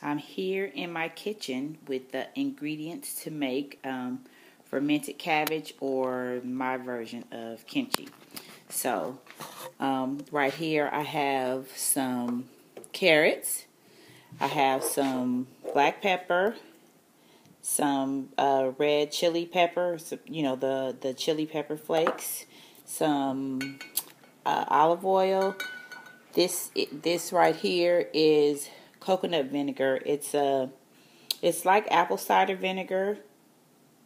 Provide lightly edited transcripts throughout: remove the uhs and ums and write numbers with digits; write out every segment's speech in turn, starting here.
I'm here in my kitchen with the ingredients to make fermented cabbage, or my version of kimchi. So right here I have some carrots, I have some black pepper, some red chili pepper, you know, the chili pepper flakes, some olive oil. This right here is coconut vinegar. It's like apple cider vinegar,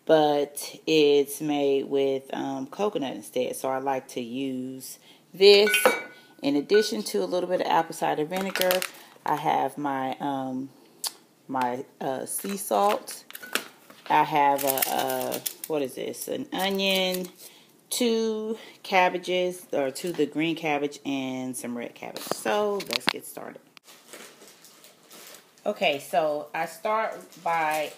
but it's made with coconut instead. So I like to use this. In addition to a little bit of apple cider vinegar, I have my sea salt. I have what is this? An onion, 2 cabbages, or 2 the green cabbage, and some red cabbage. So let's get started. Okay, so I start by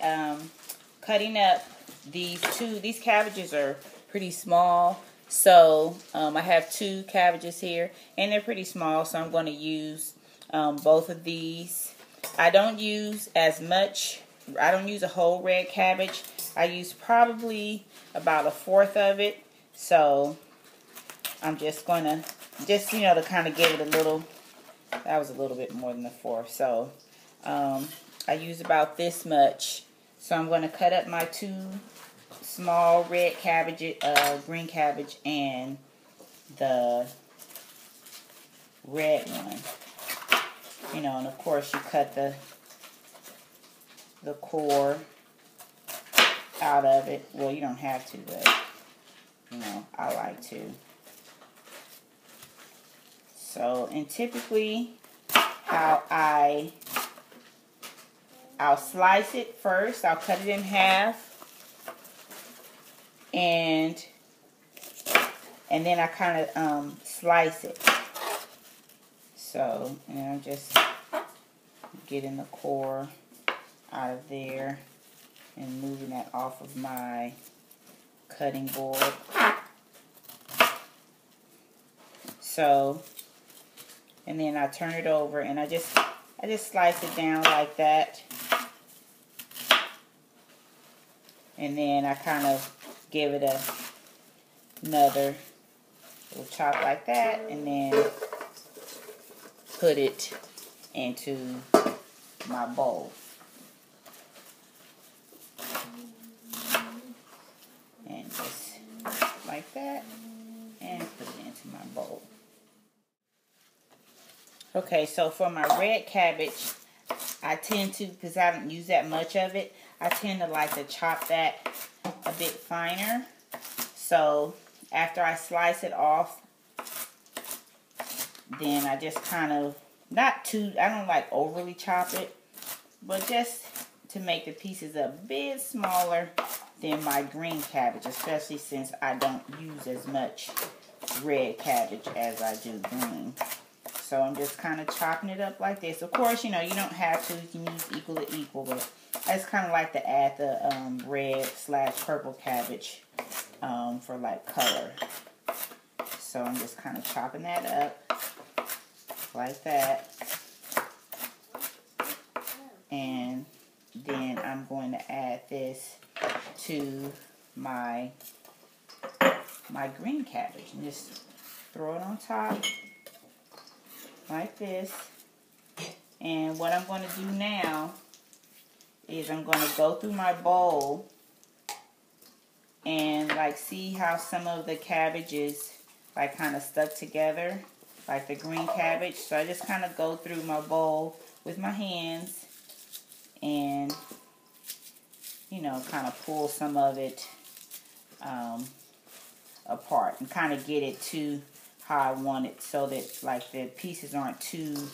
cutting up these 2. These cabbages are pretty small, so I have 2 cabbages here, and they're pretty small, so I'm going to use both of these. I don't use as much. I don't use a whole red cabbage. I use probably about 1/4 of it. So I'm just going to, to kind of give it a little, that was a little bit more than 1/4. So I use about this much. So I'm going to cut up my 2 small red cabbage, green cabbage, and the red one. And of course you cut the core out of it. Well, you don't have to, but I like to. So, and typically how I'll slice it first. I'll cut it in half, and then I kind of slice it. So, and I'm just getting the core out of there and moving that off of my cutting board. So, and then I turn it over and I just slice it down like that. And then I kind of give it another little chop like that, and then put it into my bowl. And just like that, and put it into my bowl. Okay, so for my red cabbage, I tend to, because I don't use that much of it, I tend to like to chop that a bit finer. So after I slice it off, then I just kind of, I don't like overly chop it, but just to make the pieces a bit smaller than my green cabbage, especially since I don't use as much red cabbage as I do green. So I'm just kind of chopping it up like this. Of course, you don't have to. You can use equal to equal, but I just kind of like to add the red/purple cabbage for like color. So I'm just kind of chopping that up like that. And then I'm going to add this to my green cabbage and just throw it on top like this. And what I'm going to do now is I'm going to go through my bowl and like see how some of the cabbages like kind of stuck together, like the green cabbage. So I just kind of go through my bowl with my hands and kind of pull some of it apart and kind of get it to how I want it, so that like the pieces aren't too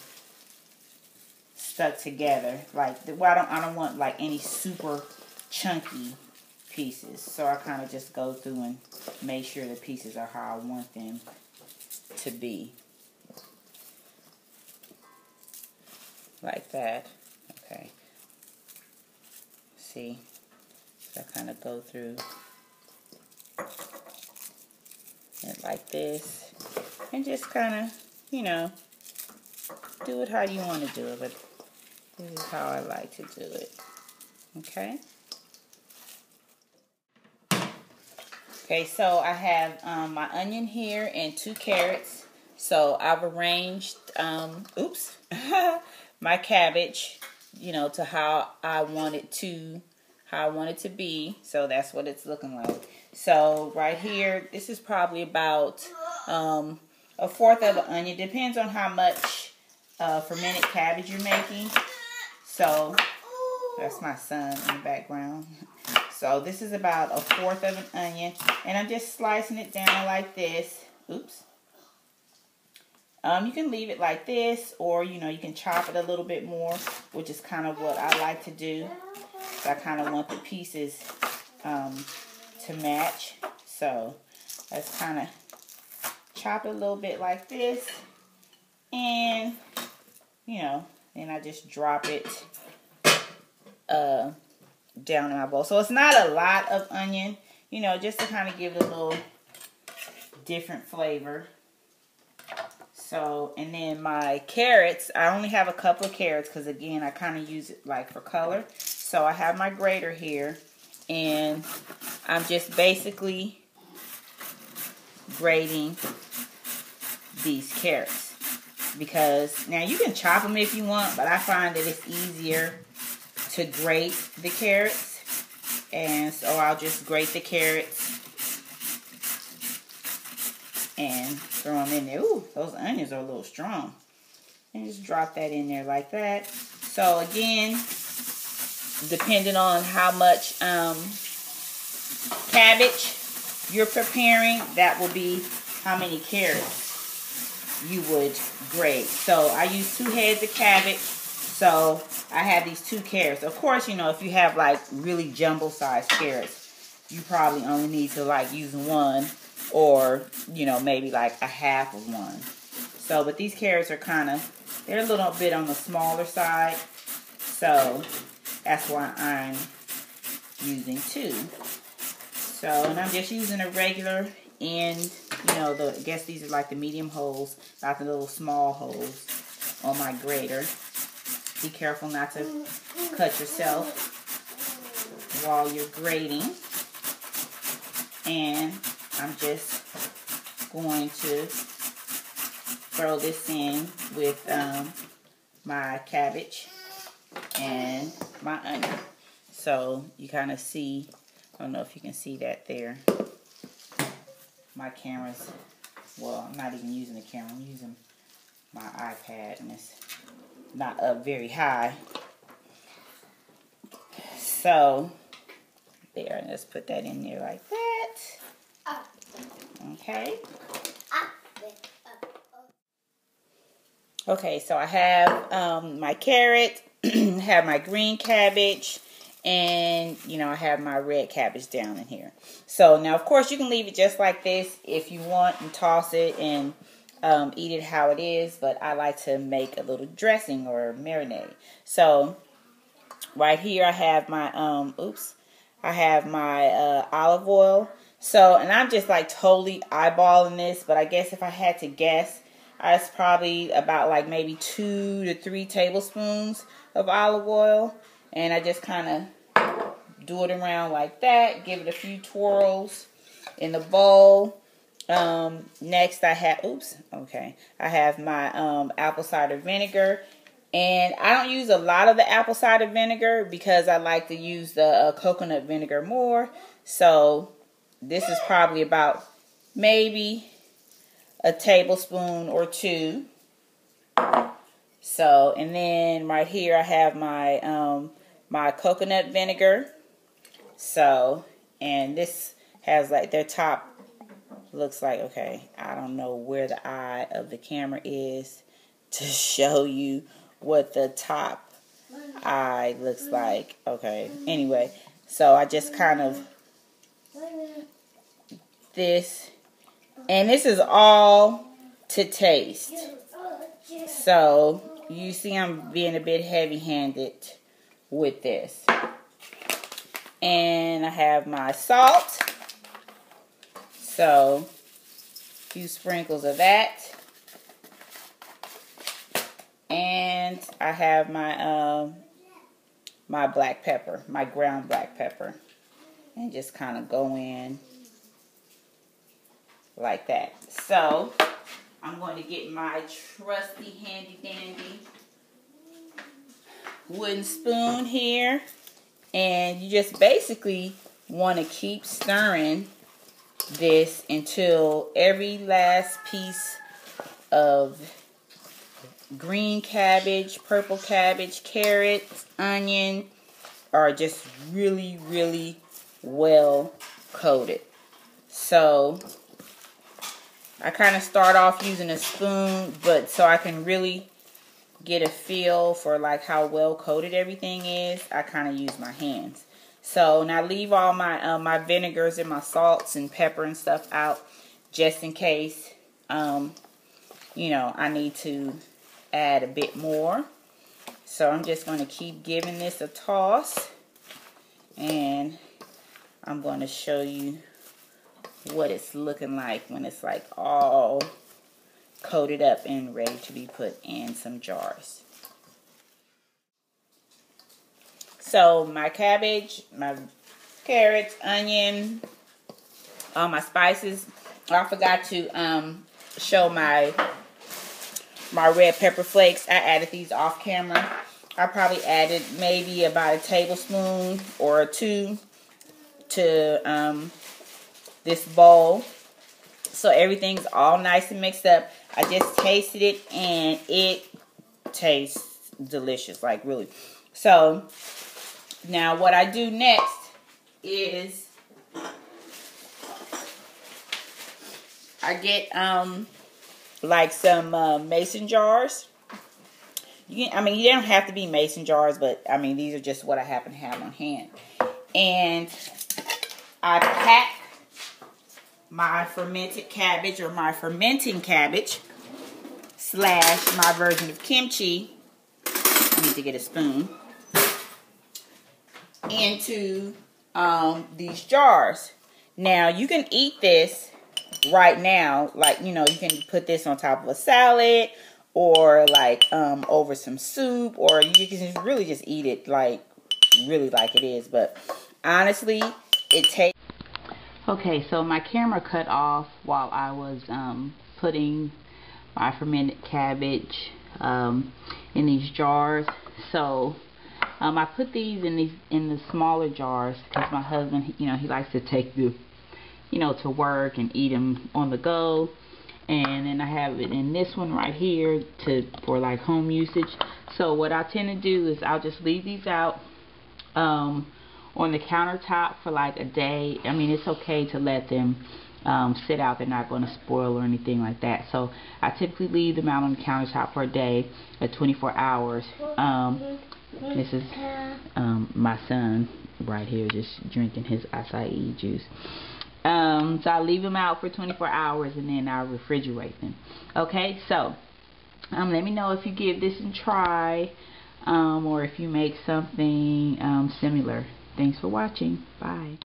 stuck together. Like, I don't want like any super chunky pieces. So I kind of just go through and make sure the pieces are how I want them to be. Like that. Okay. See? So I kind of go through it like this. And just kind of, do it how you want to do it. But This is how I like to do it. Okay. Okay, so I have my onion here and 2 carrots. So I've arranged, my cabbage, you know, to how I want it to be. So that's what it's looking like. So right here, this is probably about 1/4 of an onion. Depends on how much fermented cabbage you're making. So that's my son in the background. So this is about 1/4 of an onion, and I'm just slicing it down like this. Oops. You can leave it like this, or you know, you can chop it a little bit more, which is kind of what I like to do. So I kind of want the pieces to match. So let's kind of chop it a little bit like this, and you know, then I just drop it down in my bowl. So it's not a lot of onion, you know, just to kind of give it a little different flavor. So, and then my carrots, I only have a couple of carrots because again, I kind of use it like for color. So I have my grater here, and I'm just basically grating these carrots, because now you can chop them if you want, but I find that it's easier to grate the carrots, and so I'll just grate the carrots and throw them in there. Ooh, those onions are a little strong. And just drop that in there like that. So again, depending on how much cabbage you're preparing, that will be how many carrots you would grate. So I use 2 heads of cabbage. So I have these 2 carrots. Of course, you know, if you have like really jumbo-sized carrots, you probably only need to like use 1, or, you know, maybe like 1/2 of 1. So, but these carrots are kind of, they're a little bit on the smaller side. So that's why I'm using 2. So, and I'm just using a regular end, you know, I guess these are like the medium holes, not the little small holes on my grater. Be careful not to cut yourself while you're grating. And I'm just going to throw this in with my cabbage and my onion. So you kind of see, I don't know if you can see that there. My camera's, well, I'm not even using the camera, I'm using my iPad, and it's not up very high. So there, let's put that in there like that. Okay. Okay, so I have my carrot, have my green cabbage, and you know, I have my red cabbage down in here. So now, of course, you can leave it just like this if you want, and toss it and eat it how it is, but I like to make a little dressing or marinade. So right here I have my I have my olive oil. So, and I'm just like totally eyeballing this, but I guess if I had to guess, it's probably about like maybe 2 to 3 tablespoons of olive oil. And I just kind of do it around like that, give it a few twirls in the bowl. Next I have, I have my apple cider vinegar. And I don't use a lot of the apple cider vinegar because I like to use the coconut vinegar more. So this is probably about maybe a tablespoon or 2. So, and then right here I have my my coconut vinegar. So, and this has like their top looks like, okay, I don't know where the eye of the camera is to show you what the top eye looks like. Okay, anyway, so I just kind of this, and this is all to taste. So you see I'm being a bit heavy-handed with this. And I have my salt. So a few sprinkles of that. And And I have my my black pepper, my ground black pepper. And just kind of go in like that. So, I'm going to get my trusty handy dandy wooden spoon here. And you just basically want to keep stirring this until every last piece of green cabbage, purple cabbage, carrots, onion are just really, really well coated. So I kind of start off using a spoon, but so I can really get a feel for like how well coated everything is, I kind of use my hands. So now leave all my my vinegars and my salts and pepper and stuff out just in case you know, I need to add a bit more. So I'm just going to keep giving this a toss, and I'm going to show you what it's looking like when it's like all coated up and ready to be put in some jars. So my cabbage, my carrots, onion, all my spices. I forgot to show my red pepper flakes. I added these off camera. I probably added maybe about a tablespoon or two to this bowl. So everything's all nice and mixed up. I just tasted it and it tastes delicious, like really. So now what I do next is I get like some mason jars. I mean, you don't have to be mason jars, but I mean, these are just what I happen to have on hand. And I pack my fermented cabbage, or my fermenting cabbage, slash my version of kimchi, I need to get a spoon, into these jars. Now, you can eat this right now, like, you know, you can put this on top of a salad, or like over some soup, or you can just really just eat it like really like it is. But honestly, it tastes. Okay, so my camera cut off while I was putting my fermented cabbage in these jars. So I put these in the smaller jars because my husband, you know, he likes to take the, you know, to work and eat them on the go. And then I have it in this one right here for like home usage. So what I tend to do is I'll just leave these out on the countertop for like a day. I mean, it's okay to let them sit out. They're not going to spoil or anything like that. So I typically leave them out on the countertop for a day, at 24 hours. This is my son right here just drinking his acai juice. So I leave them out for 24 hours and then I refrigerate them. Okay, so let me know if you give this a try, or if you make something similar. Thanks for watching. Bye.